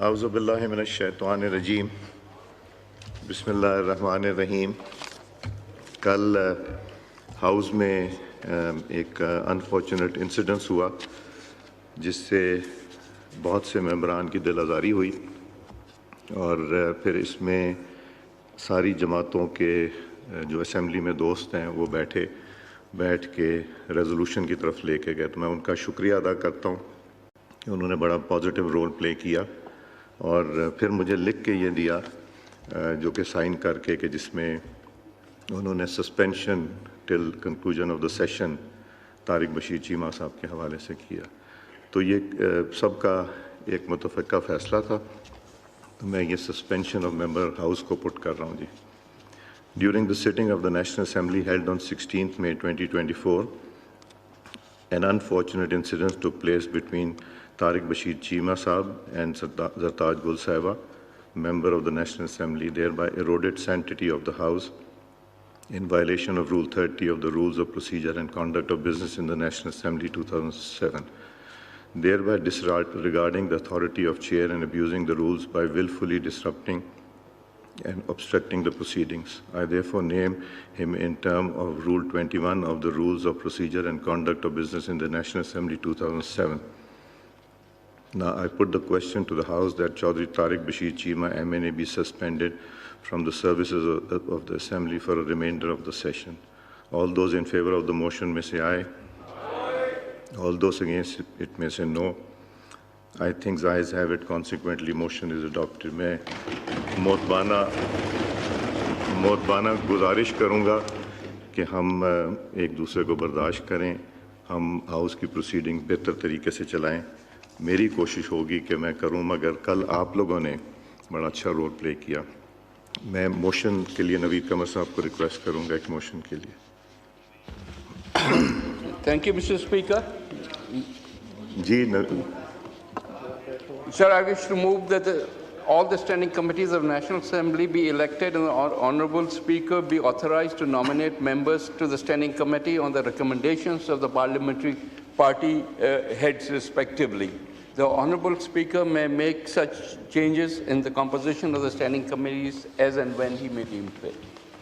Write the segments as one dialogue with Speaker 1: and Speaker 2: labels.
Speaker 1: औज़ुबिल्लाहिमिनश्शैतानिर्रजीम बिस्मिल्लाहिर्रहमानिर्रहीम। कल हाउस में एक अनफॉर्चुनेट इंसिडेंस हुआ जिससे बहुत से मेंबरान की दिल आज़ारी हुई और फिर इसमें सारी जमातों के जो असेंबली में दोस्त हैं वो बैठ के रेजोल्यूशन की तरफ लेके गए। तो मैं उनका शुक्रिया अदा करता हूँ कि उन्होंने बड़ा पॉजिटिव रोल प्ले किया और फिर मुझे लिख के ये दिया जो कि साइन करके कि जिसमें उन्होंने suspension till conclusion of the session Tariq Bashir Cheema साहब के हवाले से किया। तो ये सबका एक मुतफ़क़ा फ़ैसला था, तो मैं ये सस्पेंशन ऑफ मेंबर हाउस को पुट कर रहा हूँ जी। During the sitting of the National Assembly held on 16th May 2024, an unfortunate incident took place between Tariq Bashir Cheema Saab and Zartaj Gul Sahiba, member of the National Assembly, thereby eroded sanctity of the House in violation of Rule 30 of the Rules of Procedure and Conduct of Business in the National Assembly 2007, thereby disregarding the authority of chair and abusing the rules by willfully disrupting and obstructing the proceedings. I therefore name him in terms of Rule 21 of the Rules of Procedure and Conduct of Business in the National Assembly 2007. Now I put the question to the House that Chaudhry Tariq Bashir Cheema MNA be suspended from the services of the Assembly for a remainder of the session. All those in favor of the motion may say aye. Aye. All those against it may say no. I think the ayes have it. Consequently, motion is adopted. मैं मोतबाना गुजारिश करूँगा कि हम एक दूसरे को बर्दाश्त करें, हम हाउस की प्रोसीडिंग बेहतर तरीके से चलाएं। मेरी कोशिश होगी कि मैं करूँ, मगर कल आप लोगों ने बड़ा अच्छा रोल प्ले किया। मैं मोशन के लिए नवीद कमर साहब को रिक्वेस्ट करूँगा एक मोशन के लिए।
Speaker 2: Thank you, Mr. Speaker.
Speaker 1: Ji
Speaker 2: Sir, I wish to move that all the standing committees of National Assembly be elected and the Honourable Speaker be authorised to nominate members to the Standing Committee on the recommendations of the parliamentary party heads respectively. The Honourable Speaker may make such changes in the composition of the standing committees as and when he may deem fit.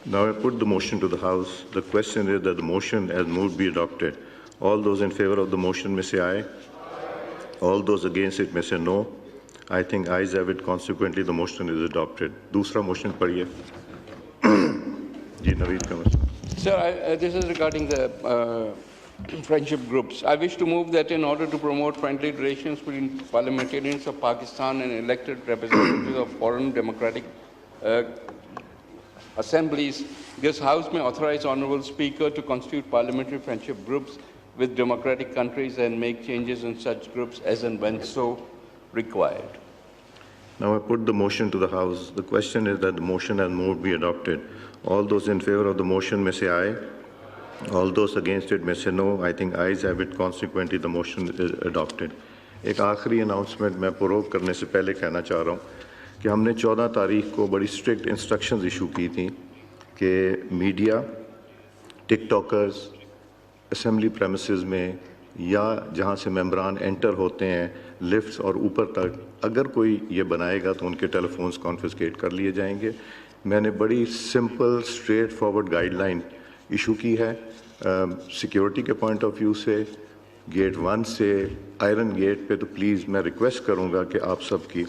Speaker 1: Now I put the motion to the House. The question is that the motion as moved be adopted. All those in favour of the motion may say aye. All those against it may say no. I think ayes have it. Consequently, the motion is adopted. दूसरा motion पढ़िए। जी नवीद कमर।
Speaker 2: Sir, this is regarding the friendship groups. I wish to move that in order to promote friendly relations between parliamentarians of Pakistan and elected representatives of foreign democratic assemblies, this House may authorize Honourable Speaker to constitute parliamentary friendship groups with democratic countries and make changes in such groups as and when so required.
Speaker 1: Now I put the motion to the House. The question is that the motion as moved be adopted. All those in favour of the motion may say aye. All those against it may say no. I think ayes have it. Consequently, the motion is adopted. एक आखिरी announcement मैं prorogue करने से पहले कहना चाह रहा हूँ कि हमने 14 तारीख को बड़ी स्ट्रिक्ट इंस्ट्रक्शंस इशू की थी कि मीडिया, टिकटॉकर्स, असेंबली प्रेमिसेस में या जहाँ से मेंबरान एंटर होते हैं लिफ्ट्स और ऊपर तक, अगर कोई ये बनाएगा तो उनके टेलीफोन्स कॉन्फिस्केट कर लिए जाएंगे। मैंने बड़ी simple straight forward guideline issue की है सिक्योरिटी के पॉइंट ऑफ व्यू से। गेट 1 से आयरन गेट पे तो प्लीज़ मैं रिक्वेस्ट करूँगा कि आप सब की